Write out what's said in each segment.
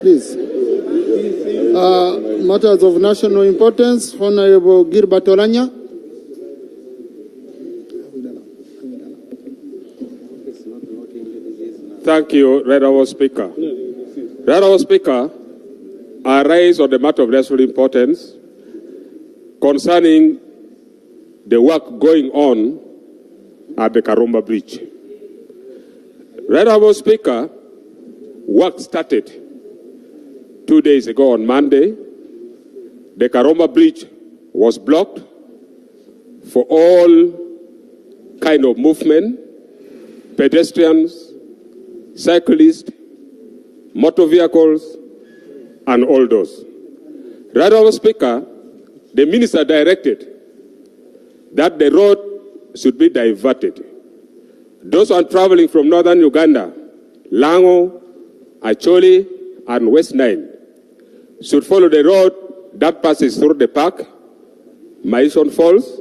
Please. Matters of national importance, Honorable Gilbert Olanya. Thank you, Honorable Speaker. Honorable Speaker, I raise on the matter of national importance concerning the work going on at the Karuma Bridge. Honorable Speaker, work started 2 days ago on Monday. The Karuma Bridge was blocked for all kind of movement, pedestrians, cyclists, motor vehicles, and all those. Honorable Speaker, the minister directed that the road should be diverted. Those who are traveling from northern Uganda, Lango, Acholi, and West Nile should follow the road that passes through the park, Maison Falls,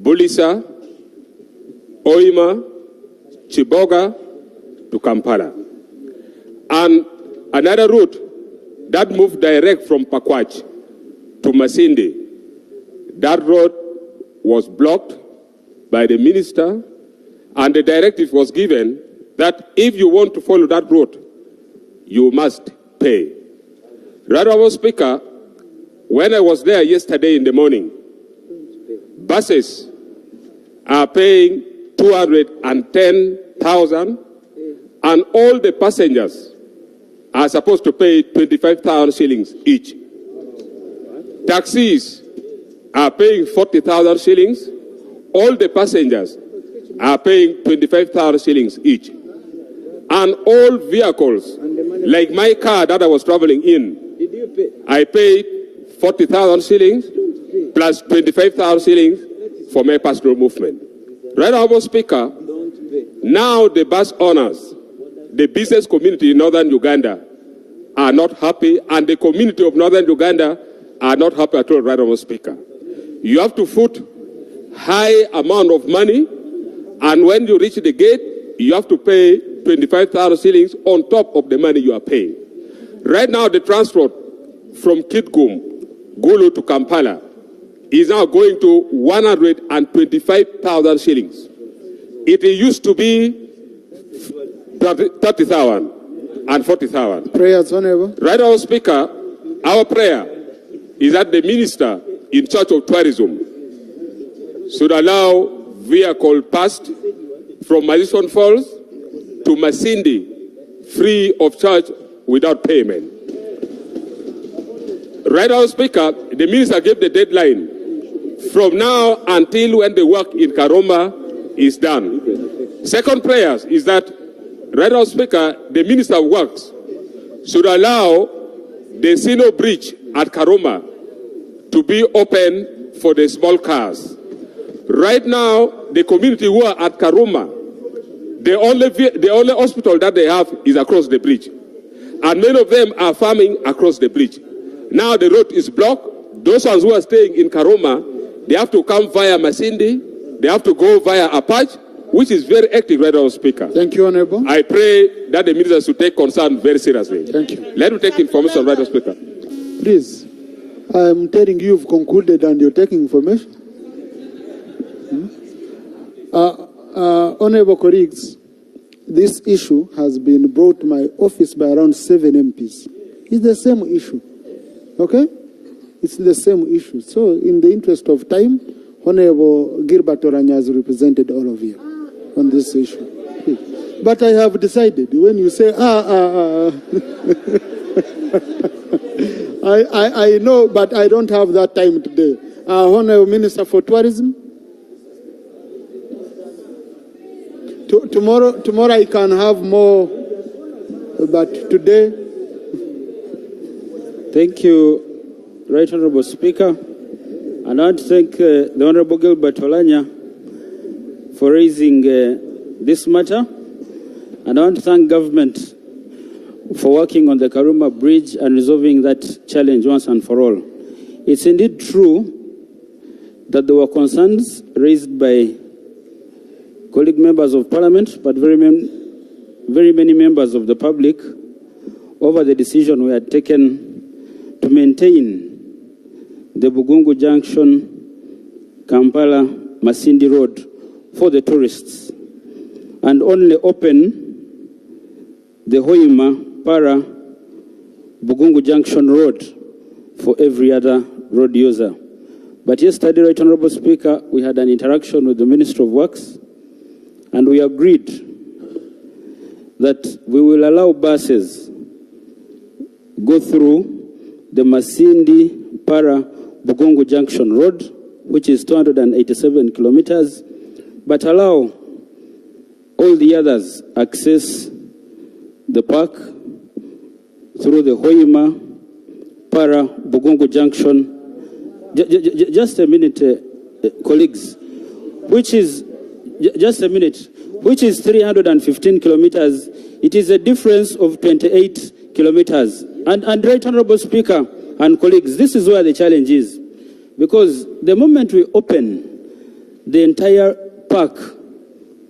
Bulisa, Oima, Chiboga to Kampala. And another route that moved direct from Pakwach to Masindi, that road was blocked by the minister, and the directive was given that if you want to follow that route, you must pay. Honorable Speaker, when I was there yesterday in the morning, buses are paying 210,000, and all the passengers are supposed to pay 25,000 shillings each. Taxis are paying 40,000 shillings. All the passengers are paying 25,000 shillings each. And all vehicles, like my car that I was traveling in, I paid 40,000 shillings plus 25,000 shillings for my pastoral movement. Right, Honorable Speaker, now the bus owners, the business community in northern Uganda are not happy, and the community of northern Uganda are not happy at all, right, Honorable Speaker. You have to put high amount of money, and when you reach the gate, you have to pay 25,000 shillings on top of the money you are paying. Right now, the transport from Kitgum, Gulu to Kampala is now going to 125,000 shillings. It used to be 30,000 and 40,000. Prayers, Honorable. Right, our Speaker, our prayer is that the minister in charge of tourism should allow vehicle passed from Madison Falls to Masindi free of charge without payment. Right, our Speaker, the minister gave the deadline from now until when the work in Karuma is done. Second prayers is that, right, our Speaker, the Minister of Works should allow the Sino Bridge at Karuma to be open for the small cars. Right now, the community who are at Karuma, the only hospital that they have is across the bridge. And many of them are farming across the bridge. Now the road is blocked. Those ones who are staying in Karuma, they have to come via Masindi, they have to go via Apache, which is very active, right, our Speaker. Thank you, Honorable. I pray that the minister should take concern very seriously. Thank you. Let me take information, right, our Speaker. Please, I'm telling you, you've concluded and you're taking information. Honorable colleagues, this issue has been brought to my office by around 7 MPs. It's the same issue. Okay? It's the same issue. So, in the interest of time, Honorable Gilbert Oranya has represented all of you on this issue. But I have decided, when you say, I know, but I don't have that time today. Honorable Minister for Tourism. Tomorrow I can have more, but today. Thank you, Right Honorable Speaker. And I want to thank the Honorable Gilbert Olanya for raising this matter. And I want to thank government for working on the Karuma Bridge and resolving that challenge once and for all. It's indeed true that there were concerns raised by colleague members of Parliament, but very many members of the public over the decision we had taken to maintain the Bugungu Junction, Kampala, Masindi Road for the tourists, and only open the Hoima, Para, Bugungu Junction Road for every other road user. But yesterday, Right Honorable Speaker, we had an interaction with the Minister of Works, and we agreed that we will allow buses go through the Masindi, Para, Bugungu Junction Road, which is 287 kilometers, but allow all the others access the park through the Hoima, Para, Bugungu Junction. Just a minute, colleagues, which is, just a minute, which is 315 kilometers. It is a difference of 28 kilometers. And Right Honorable Speaker and colleagues, this is where the challenge is. Because the moment we open the entire park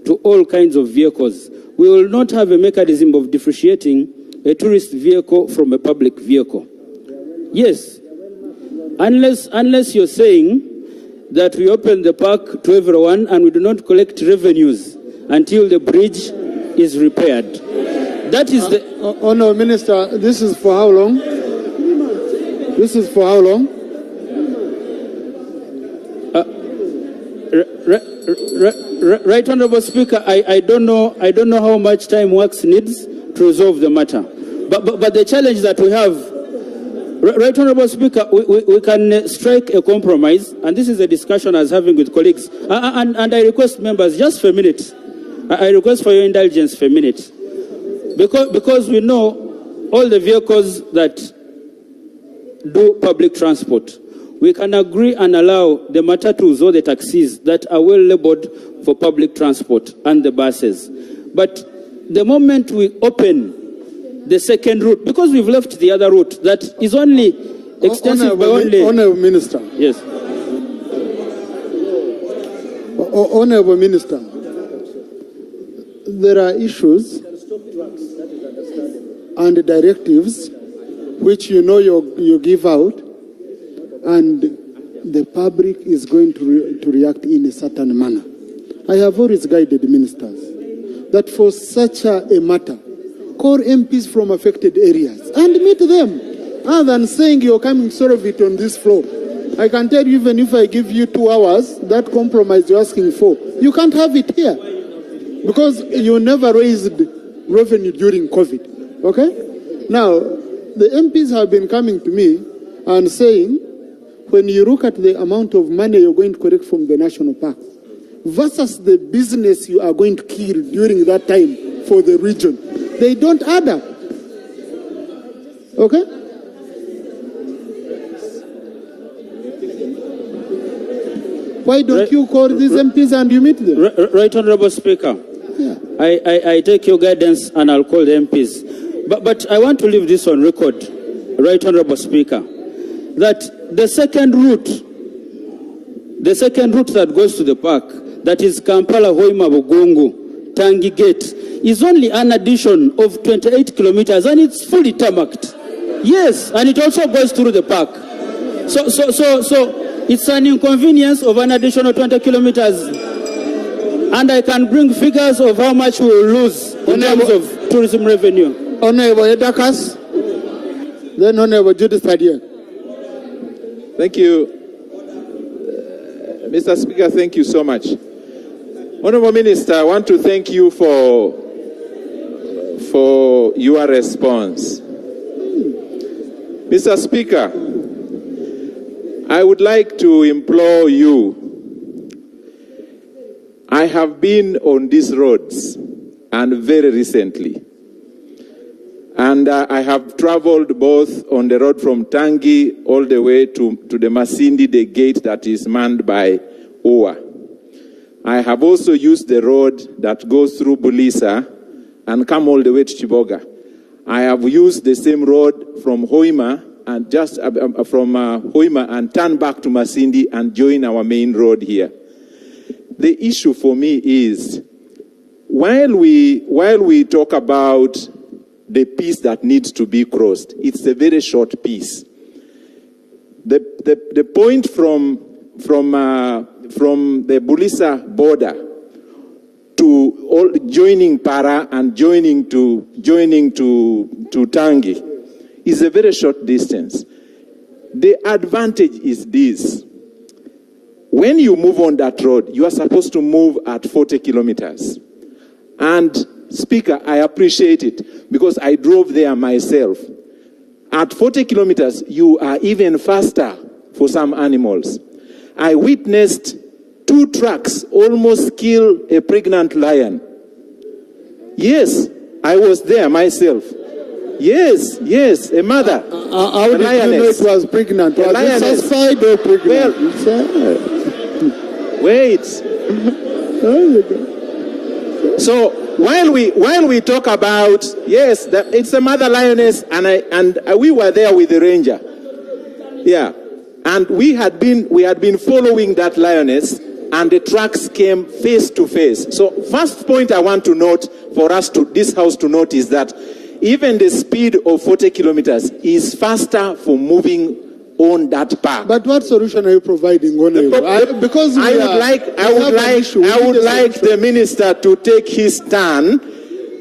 to all kinds of vehicles, we will not have a mechanism of differentiating a tourist vehicle from a public vehicle. Yes, unless you're saying that we open the park to everyone and we do not collect revenues until the bridge is repaired. That is the... Honourable Minister, this is for how long? This is for how long? Right Honourable Speaker, I don't know how much time Works needs to resolve the matter. But the challenge that we have, Right Honourable Speaker, we can strike a compromise, and this is a discussion I was having with colleagues. And I request members, just for a minute, I request for your indulgence for a minute. Because we know all the vehicles that do public transport, we can agree and allow the matatus or the taxis that are well labeled for public transport and the buses. But the moment we open the second route, because we've left the other route that is only extensive by only... Honourable Minister. Yes. Honourable Minister, there are issues and directives which you know you give out, and the public is going to react in a certain manner. I have always guided ministers that for such a matter, call MPs from affected areas and meet them, other than saying you're coming to solve it on this floor. I can tell you, even if I give you 2 hours, that compromise you're asking for, you can't have it here, because you never raised revenue during COVID, okay? Now, the MPs have been coming to me and saying, when you look at the amount of money you're going to collect from the national parks versus the business you are going to kill during that time for the region, they don't add up. Okay? Why don't you call these MPs and you meet them? Right Honourable Speaker, yeah. I take your guidance and I'll call the MPs. But I want to leave this on record, Right Honourable Speaker, that the second route that goes to the park, that is Kampala, Hoima, Bugungu, Tangi Gate, is only an addition of 28 kilometers, and it's fully tarmacked. Yes, and it also goes through the park. So it's an inconvenience of an additional 20 kilometers. And I can bring figures of how much we will lose in terms of tourism revenue. Honourable Edakas, then Honourable Judith Adia. Thank you. Mr. Speaker, thank you so much. Honourable Minister, I want to thank you for your response. Mr. Speaker, I would like to implore you. I have been on these roads, and very recently. And I have traveled both on the road from Tangi all the way to the Masindi, the gate that is manned by OA. I have also used the road that goes through Bulisa and come all the way to Chiboga. I have used the same road from Hoima and Hoima and turn back to Masindi and join our main road here. The issue for me is, while we talk about the piece that needs to be crossed. It's a very short piece. The point from the Bulisa border to joining Para and joining to Tangi is a very short distance. The advantage is this. When you move on that road, you are supposed to move at 40 kilometers. And Speaker, I appreciate it because I drove there myself. At 40 kilometers, you are even faster for some animals. I witnessed 2 trucks almost kill a pregnant lion. Yes, I was there myself. Yes, a mother. How did you know it was pregnant? Was it satisfied or pregnant? Wait. So while we talk about, yes, it's a mother lioness, and we were there with the ranger. Yeah. And we had been following that lioness, and the trucks came face to face. So first point I want to note for us this house to note is that even the speed of 40 kilometers is faster for moving on that path. But what solution are you providing? Because I would like the minister to take his stand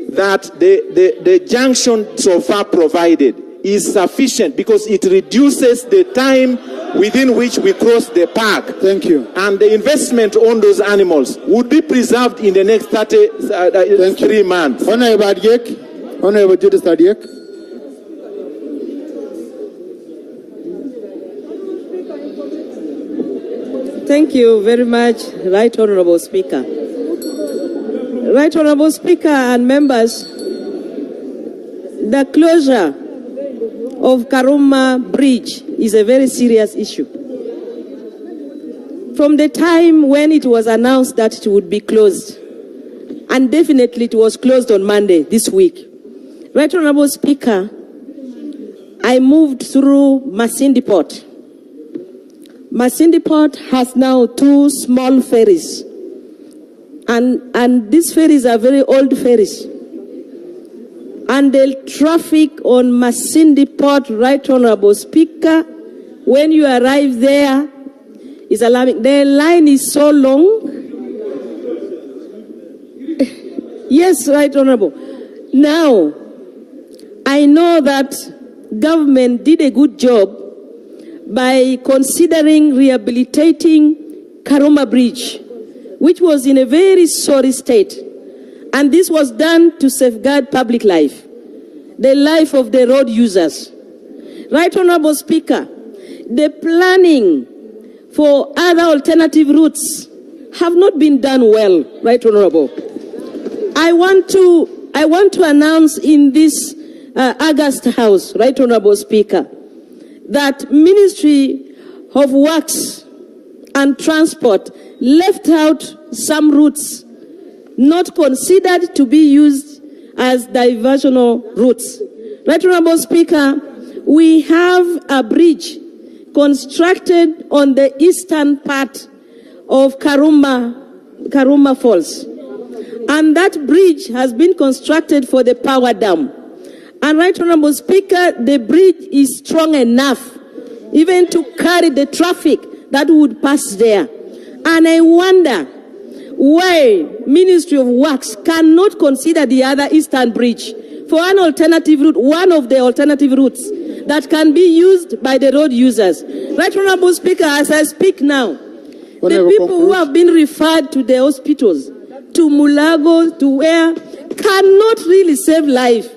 that the junction so far provided is sufficient because it reduces the time within which we cross the park. Thank you. And the investment on those animals would be preserved in the next 3 months. Honorable Judith Adiek. Thank you very much, Right Honorable Speaker. Right Honorable Speaker and members, the closure of Karuma Bridge is a very serious issue. From the time when it was announced that it would be closed, and definitely it was closed on Monday this week. Right Honorable Speaker, I moved through Masindi Port. Masindi Port has now 2 small ferries. And these ferries are very old ferries. And the traffic on Masindi Port, Right Honorable Speaker, when you arrive there, is alarming. The line is so long. Yes, Right Honorable. Now, I know that government did a good job by considering rehabilitating Karuma Bridge, which was in a very sorry state. And this was done to safeguard public life, the life of the road users. Right Honorable Speaker, the planning for other alternative routes have not been done well, Right Honorable. I want to announce in this August House, Right Honorable Speaker, that Ministry of Works and Transport left out some routes not considered to be used as diversional routes. Right Honorable Speaker, we have a bridge constructed on the eastern part of Karuma Falls. And that bridge has been constructed for the power dam. And Right Honorable Speaker, the bridge is strong enough even to carry the traffic that would pass there. And I wonder why Ministry of Works cannot consider the other eastern bridge for an alternative route, one of the alternative routes that can be used by the road users. Right Honorable Speaker, as I speak now, the people who have been referred to the hospitals, to Mulago, to where, cannot really save life.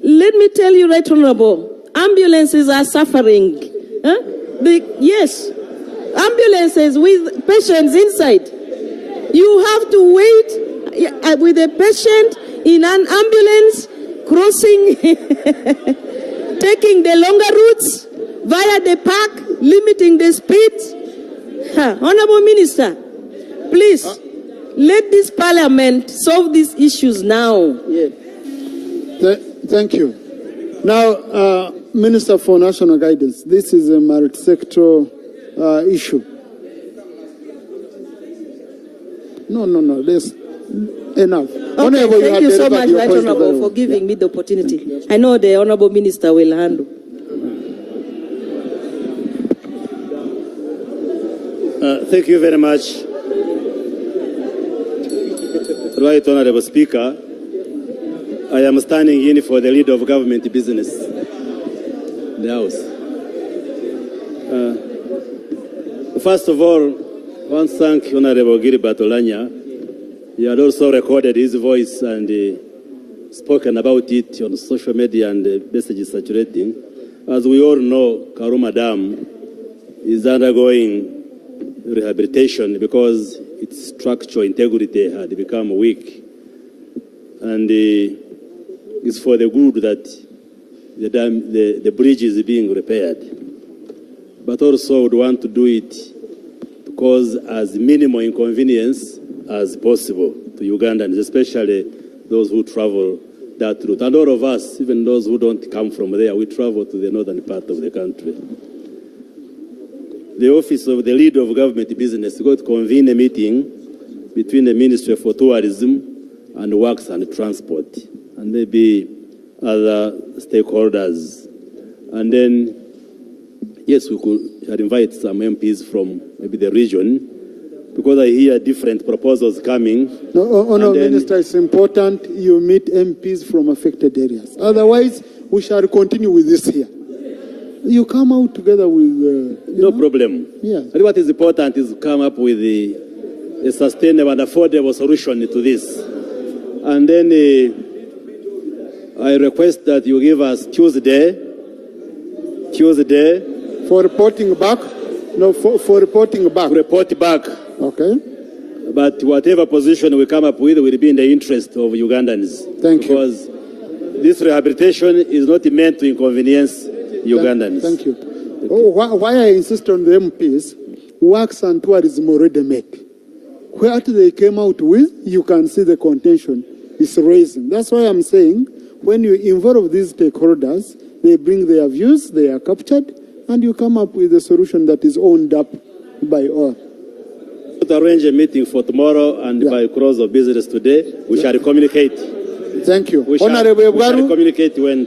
Let me tell you, Right Honorable, ambulances are suffering. Yes, ambulances with patients inside. You have to wait with a patient in an ambulance, crossing, taking the longer routes via the park, limiting the speed. Honorable Minister, please, let this parliament solve these issues now. Yeah. Thank you. Now, Minister for National Guidance, this is a multi-sector issue. No. Enough. Okay, Honorable, thank you so delivered much, your Right point Honorable, very well. for giving me the opportunity. I know the Honorable Minister will handle. Thank you very much. Right Honorable Speaker, I am standing in for the leader of government business in the House. First of all, I want to thank Honorable Gilbert Olanya. He had also recorded his voice and spoken about it on social media, and the message is saturating. As we all know, Karuma Dam is undergoing rehabilitation because its structural integrity had become weak. And it's for the good that the bridge is being repaired. But also would want to do it to cause as minimal inconvenience as possible to Ugandans, especially those who travel that route. And all of us, even those who don't come from there, we travel to the northern part of the country. The Office of the Leader of Government Business is going to convene a meeting between the Ministry for Tourism and Works and Transport, and maybe other stakeholders. And then, yes, we could invite some MPs from maybe the region, because I hear different proposals coming. No, Minister, it's important you meet MPs from affected areas. Otherwise, we shall continue with this here. You come out together with... no problem. Yeah. And what is important is to come up with a sustainable and affordable solution to this. And then I request that you give us Tuesday. For reporting back? No, for reporting back. Report back. Okay. But whatever position we come up with will be in the interest of Ugandans. Thank you. Because this rehabilitation is not meant to inconvenience Ugandans. Thank you. Oh, why I insist on the MPs, Works and Tourism already made. What they came out with, you can see the contention is raising. That's why I'm saying, when you involve these stakeholders, they bring their views, they are captured, and you come up with a solution that is owned up by all. To arrange a meeting for tomorrow, and by close of business today, we shall communicate. Thank you. We shall communicate when